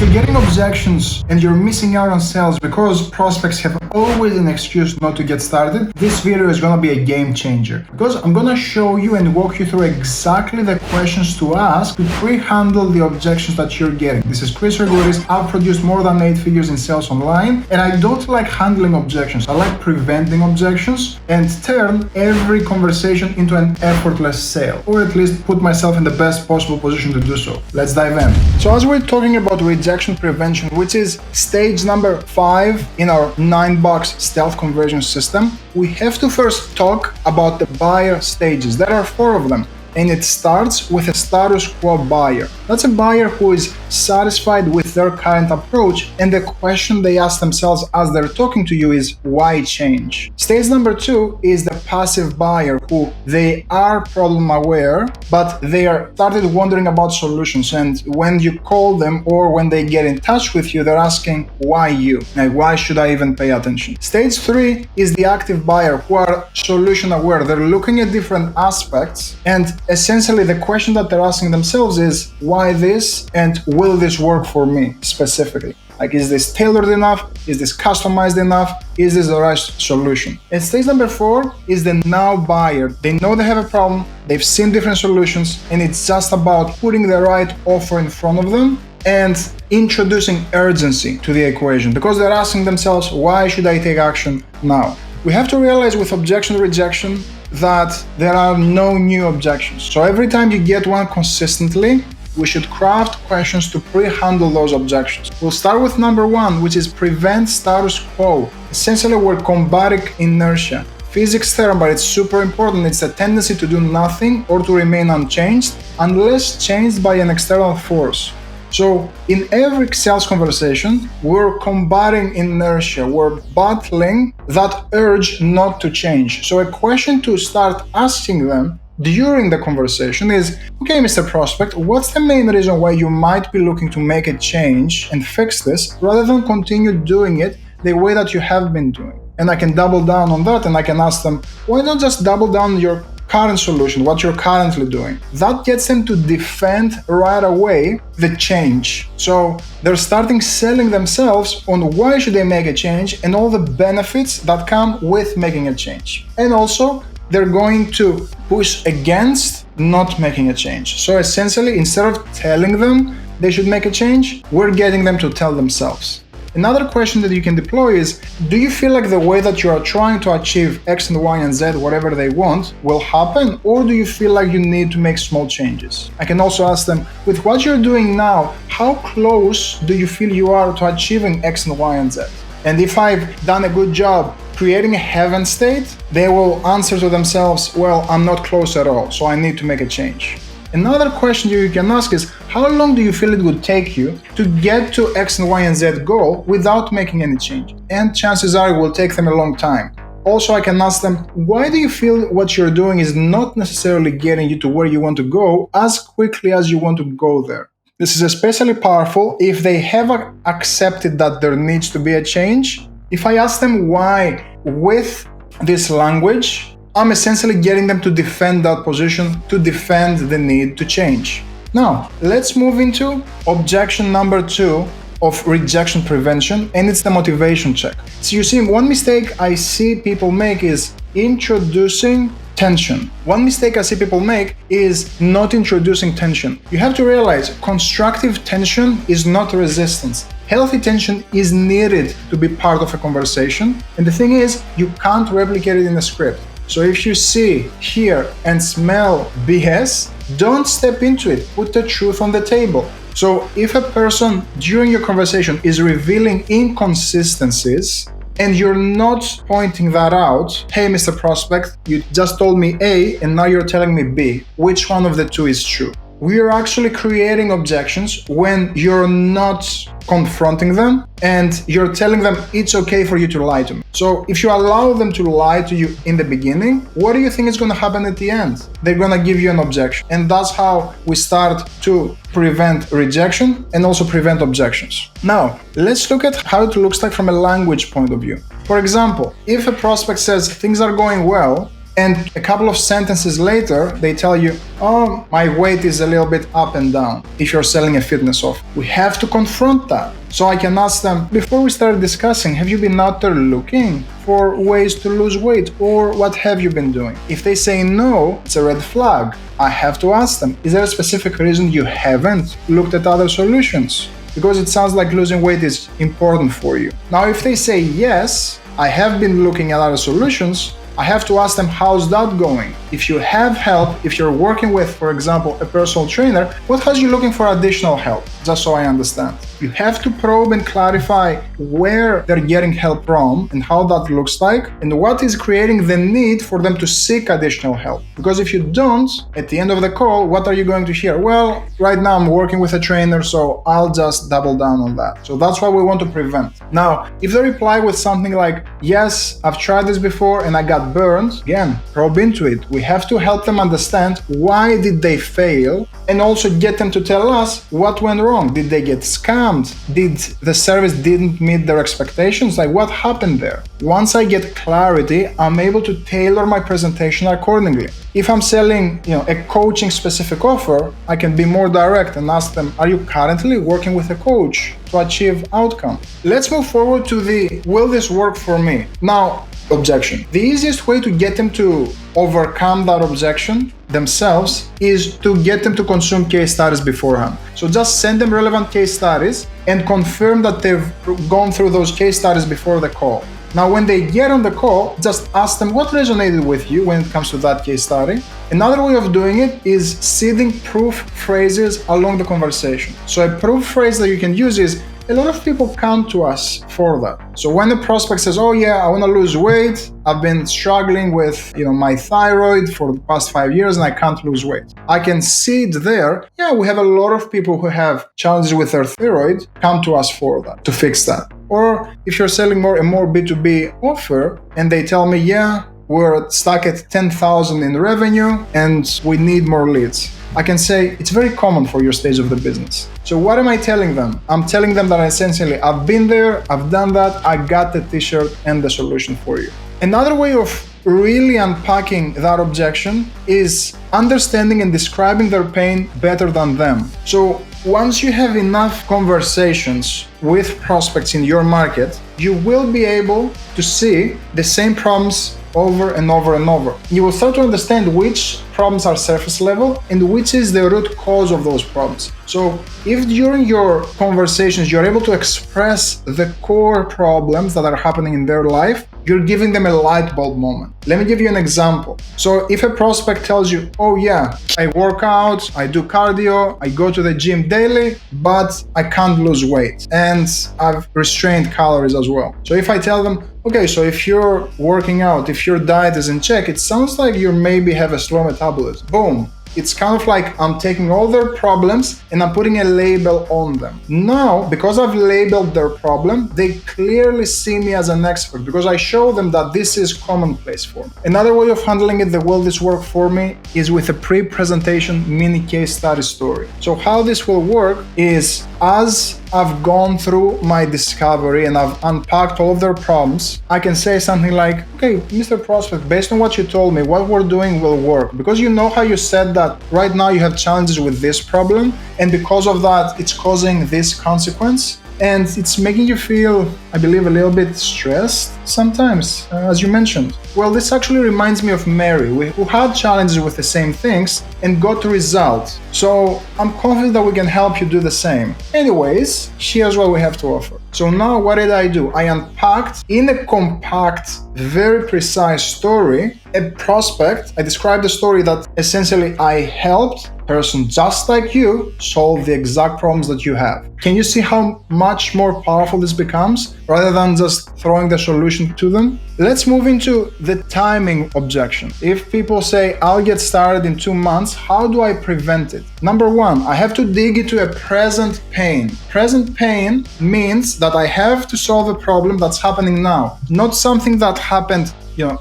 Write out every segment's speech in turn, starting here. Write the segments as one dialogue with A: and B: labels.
A: you're getting objections and you're missing out on sales because prospects have always an excuse not to get started, this video is gonna be a game changer. Because I'm gonna show you and walk you through exactly the questions to ask to pre-handle the objections that you're getting. This is Chris Regoudis. I've produced more than 8 figures in sales online, and I don't like handling objections. I like preventing objections and turn every conversation into an effortless sale, or at least put myself in the best possible position to do so. Let's dive in. So as we're talking about rejection prevention, which is stage number 5 in our 9-box stealth conversion system, we have to first talk about the buyer stages. There are 4 of them. And it starts with a status quo buyer. That's a buyer who is satisfied with their current approach, and the question they ask themselves as they're talking to you is, why change? Stage number 2 is the passive buyer, who they are problem aware, but they are started wondering about solutions, and when you call them or when they get in touch with you, they're asking, why you? Like, why should I even pay attention? Stage 3 is the active buyer, who are solution aware. They're looking at different aspects, and essentially the question that they're asking themselves is, why this, and will this work for me specifically? Like, is this tailored enough? Is this customized enough? Is this the right solution? And stage number 4 is the now buyer. They know they have a problem, they've seen different solutions, and it's just about putting the right offer in front of them and introducing urgency to the equation, because they're asking themselves, why should I take action now? We have to realize with objection rejection that there are no new objections. So every time you get one consistently, we should craft questions to pre-handle those objections. We'll start with number 1, which is prevent status quo. Essentially, we're combating inertia. Physics term, but it's super important. It's a tendency to do nothing or to remain unchanged unless changed by an external force. So in every sales conversation, we're combating inertia. We're battling that urge not to change. So a question to start asking them during the conversation is, okay, Mr. Prospect, what's the main reason why you might be looking to make a change and fix this rather than continue doing it the way that you have been doing? And I can double down on that, and I can ask them, why not just double down on your current solution, what you're currently doing? That gets them to defend right away the change. So they're starting selling themselves on why should they make a change and all the benefits that come with making a change. And also, they're going to push against not making a change. So essentially, instead of telling them they should make a change, we're getting them to tell themselves. Another question that you can deploy is, do you feel like the way that you are trying to achieve X and Y and Z, whatever they want, will happen? Or do you feel like you need to make small changes? I can also ask them, with what you're doing now, how close do you feel you are to achieving X and Y and Z? And if I've done a good job creating a heaven state, they will answer to themselves, well, I'm not close at all, so I need to make a change. Another question you can ask is, how long do you feel it would take you to get to X and Y and Z goal without making any change? And chances are it will take them a long time. Also, I can ask them, why do you feel what you're doing is not necessarily getting you to where you want to go as quickly as you want to go there? This is especially powerful if they have accepted that there needs to be a change. If I ask them why with this language, I'm essentially getting them to defend that position, to defend the need to change. Now, let's move into objection number 2 of rejection prevention, and it's the motivation check. So you see, one mistake I see people make is introducing tension. One mistake I see people make is not introducing tension. You have to realize constructive tension is not resistance. Healthy tension is needed to be part of a conversation. And the thing is, you can't replicate it in a script. So if you see, hear, and smell BS, don't step into it. Put the truth on the table. So if a person during your conversation is revealing inconsistencies and you're not pointing that out, hey, Mr. Prospect, you just told me A and now you're telling me B. Which one of the two is true? We are actually creating objections when you're not confronting them and you're telling them it's okay for you to lie to me. So if you allow them to lie to you in the beginning, what do you think is going to happen at the end? They're going to give you an objection. And that's how we start to prevent rejection and also prevent objections. Now, let's look at how it looks like from a language point of view. For example, if a prospect says things are going well, And a couple of sentences later, they tell you, oh, my weight is a little bit up and down, if you're selling a fitness offer. We have to confront that. So I can ask them, before we start discussing, have you been out there looking for ways to lose weight, or what have you been doing? If they say no, it's a red flag. I have to ask them, is there a specific reason you haven't looked at other solutions? Because it sounds like losing weight is important for you. Now, if they say yes, I have been looking at other solutions, I have to ask them, how's that going? If you have help, if you're working with, for example, a personal trainer, what has you looking for additional help? Just so I understand. You have to probe and clarify where they're getting help from and how that looks like, and what is creating the need for them to seek additional help. Because if you don't, at the end of the call, what are you going to hear? Well, right now I'm working with a trainer, so I'll just double down on that. So that's what we want to prevent. Now, if they reply with something like, yes, I've tried this before and I got burned, again, probe into it. We have to help them understand why did they fail, and also get them to tell us what went wrong. Did they get scammed? Did the service didn't meet their expectations? Like, what happened there? Once I get clarity, I'm able to tailor my presentation accordingly. If I'm selling, a coaching specific offer, I can be more direct and ask them, are you currently working with a coach to achieve outcome? Let's move forward to the, will this work for me? Now, objection. The easiest way to get them to overcome that objection themselves is to get them to consume case studies beforehand. So just send them relevant case studies and confirm that they've gone through those case studies before the call. Now, when they get on the call, just ask them what resonated with you when it comes to that case study. Another way of doing it is seeding proof phrases along the conversation. So a proof phrase that you can use is, a lot of people come to us for that. So when the prospect says, oh yeah, I want to lose weight, I've been struggling with my thyroid for the past 5 years and I can't lose weight. I can seed there, yeah, we have a lot of people who have challenges with their thyroid come to us for that, to fix that. Or if you're selling more and more B2B offer and they tell me, yeah, we're stuck at 10,000 in revenue and we need more leads. I can say it's very common for your stage of the business. So what am I telling them? I'm telling them that essentially I've been there, I've done that, I got the t-shirt and the solution for you. Another way of really unpacking that objection is understanding and describing their pain better than them. So once you have enough conversations with prospects in your market, you will be able to see the same problems over and over and over. You will start to understand which problems are surface level and which is the root cause of those problems. So if during your conversations you're able to express the core problems that are happening in their life, you're giving them a light bulb moment. Let me give you an example. So if a prospect tells you, oh yeah, I work out, I do cardio, I go to the gym daily, but I can't lose weight and I've restrained calories as well. So if I tell them, okay, so if you're working out, if your diet is in check, it sounds like you maybe have a slow metabolism. Boom. It's kind of like I'm taking all their problems and I'm putting a label on them. Now, because I've labeled their problem, they clearly see me as an expert because I show them that this is commonplace for me. Another way of handling it, the will this work for me, is with a pre-presentation mini case study story. So how this will work is, as I've gone through my discovery and I've unpacked all of their problems, I can say something like, okay, Mr. Prospect, based on what you told me, what we're doing will work. Because you know how you said that right now you have challenges with this problem, and because of that, it's causing this consequence. And it's making you feel, I believe, a little bit stressed sometimes, as you mentioned. Well, this actually reminds me of Mary, who had challenges with the same things and got results. So I'm confident that we can help you do the same. Anyways, here's what we have to offer. So now what did I do? I unpacked in a compact, very precise story, a prospect. I described the story that essentially I helped a person just like you solve the exact problems that you have. Can you see how much more powerful this becomes rather than just throwing the solution to them? Let's move into the timing objection. If people say, I'll get started in 2 months, how do I prevent it? Number one, I have to dig into a present pain. Present pain means that I have to solve a problem that's happening now, not something that happened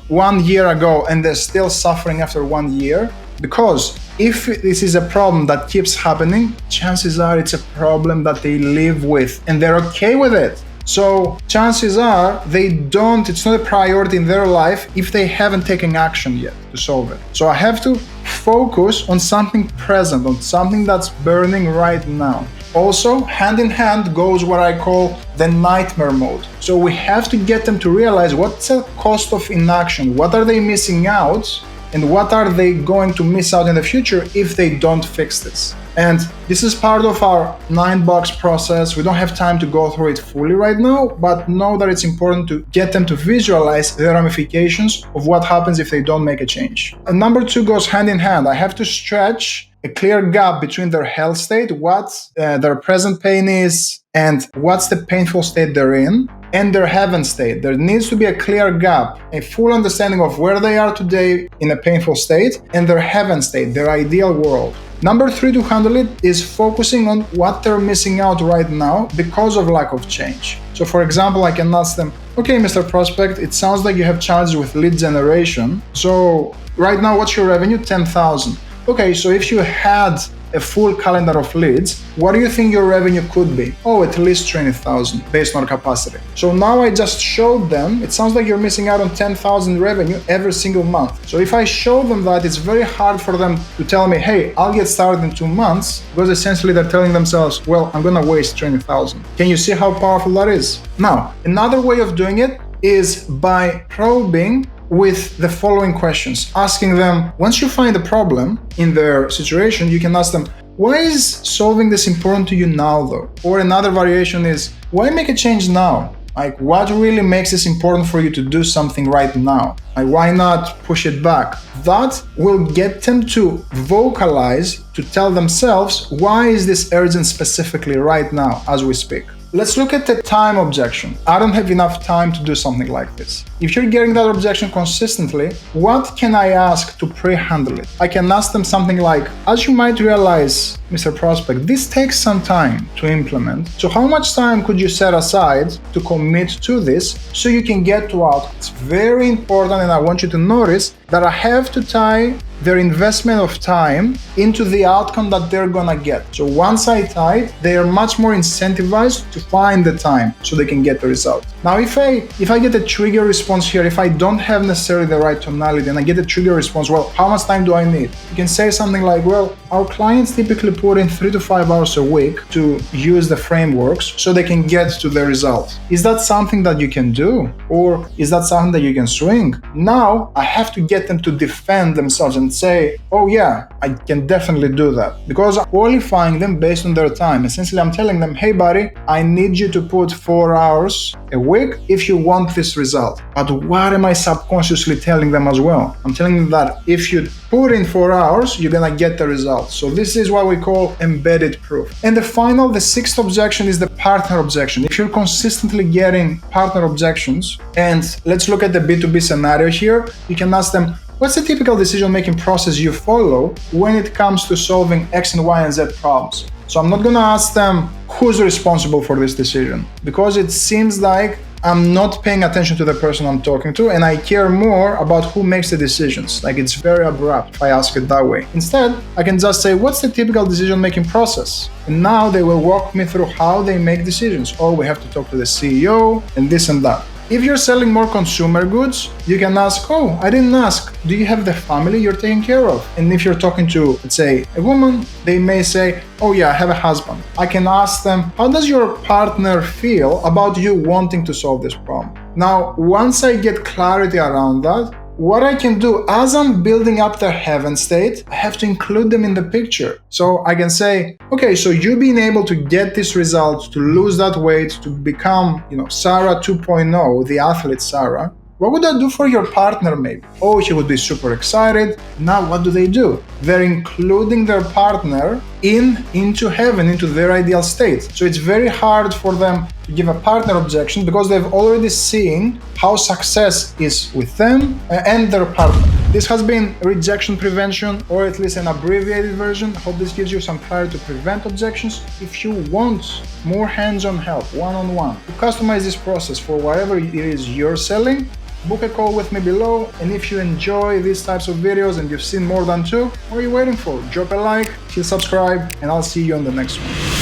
A: 1 year ago and they're still suffering after 1 year. Because if this is a problem that keeps happening, chances are it's a problem that they live with and they're okay with it. So chances are it's not a priority in their life if they haven't taken action yet to solve it. So I have to focus on something present, on something that's burning right now. Also, hand in hand goes what I call the nightmare mode. So we have to get them to realize what's the cost of inaction, what are they missing out, and what are they going to miss out in the future if they don't fix this. And this is part of our 9-box process. We don't have time to go through it fully right now, but know that it's important to get them to visualize the ramifications of what happens if they don't make a change. And number 2 goes hand in hand. I have to stretch a clear gap between their health state, what their present pain is, and what's the painful state they're in, and their heaven state. There needs to be a clear gap, a full understanding of where they are today in a painful state and their heaven state, their ideal world. Number 3 to handle it is focusing on what they're missing out right now because of lack of change. So for example, I can ask them, okay, Mr. Prospect, it sounds like you have challenges with lead generation. So right now, what's your revenue? 10,000. Okay, so if you had a full calendar of leads, what do you think your revenue could be? Oh, at least 20,000 based on capacity. So now I just showed them, it sounds like you're missing out on 10,000 revenue every single month. So if I show them that, it's very hard for them to tell me, hey, I'll get started in 2 months, because essentially they're telling themselves, well, I'm gonna waste 20,000. Can you see how powerful that is? Now, another way of doing it is by probing with the following questions, asking them, once you find a problem in their situation, you can ask them, why is solving this important to you now though? Or another variation is, why make a change now? Like, what really makes this important for you to do something right now? Like, why not push it back? That will get them to vocalize, to tell themselves, why is this urgent specifically right now as we speak? Let's look at the time objection. I don't have enough time to do something like this. If you're getting that objection consistently, what can I ask to pre-handle it? I can ask them something like, as you might realize, Mr. Prospect, this takes some time to implement. So how much time could you set aside to commit to this so you can get to outcomes? It's very important, and I want you to notice that I have to tie their investment of time into the outcome that they're gonna get. So once I tie it, they are much more incentivized to find the time so they can get the result. Now, if I get a trigger response here, if I don't have necessarily the right tonality and I get a trigger response, well, how much time do I need? You can say something like, well, our clients typically put in 3 to 5 hours a week to use the frameworks so they can get to the result. Is that something that you can do? Or is that something that you can swing? Now, I have to get them to defend themselves and say, oh yeah, I can definitely do that. Because I'm qualifying them based on their time. Essentially, I'm telling them, hey buddy, I need you to put 4 hours a week if you want this result. But what am I subconsciously telling them as well? I'm telling them that if you put in 4 hours, you're gonna get the result. So this is what we call embedded proof. And the 6th objection is the partner objection. If you're consistently getting partner objections, and let's look at the B2B scenario here, you can ask them, what's the typical decision-making process you follow when it comes to solving X and Y and Z problems? So I'm not gonna ask them who's responsible for this decision, because it seems like I'm not paying attention to the person I'm talking to, and I care more about who makes the decisions. Like, it's very abrupt if I ask it that way. Instead, I can just say, what's the typical decision-making process? And now they will walk me through how they make decisions. Oh, we have to talk to the CEO and this and that. If you're selling more consumer goods, you can ask, oh, I didn't ask, do you have the family you're taking care of? And if you're talking to, let's say, a woman, they may say, oh yeah, I have a husband. I can ask them, how does your partner feel about you wanting to solve this problem? Now, once I get clarity around that, what I can do as I'm building up their heaven state, I have to include them in the picture. So I can say, okay, so you being able to get this result, to lose that weight, to become, Sarah 2.0, the athlete Sarah, what would that do for your partner maybe? Oh, he would be super excited. Now what do? They're including their partner into heaven, into their ideal state. So it's very hard for them to give a partner objection because they've already seen how success is with them and their partner. This has been rejection prevention, or at least an abbreviated version. Hope this gives you some clarity to prevent objections. If you want more hands-on help, one-on-one, to customize this process for whatever it is you're selling, book a call with me below. And if you enjoy these types of videos and you've seen more than 2, what are you waiting for? Drop a like, hit subscribe, and I'll see you on the next one.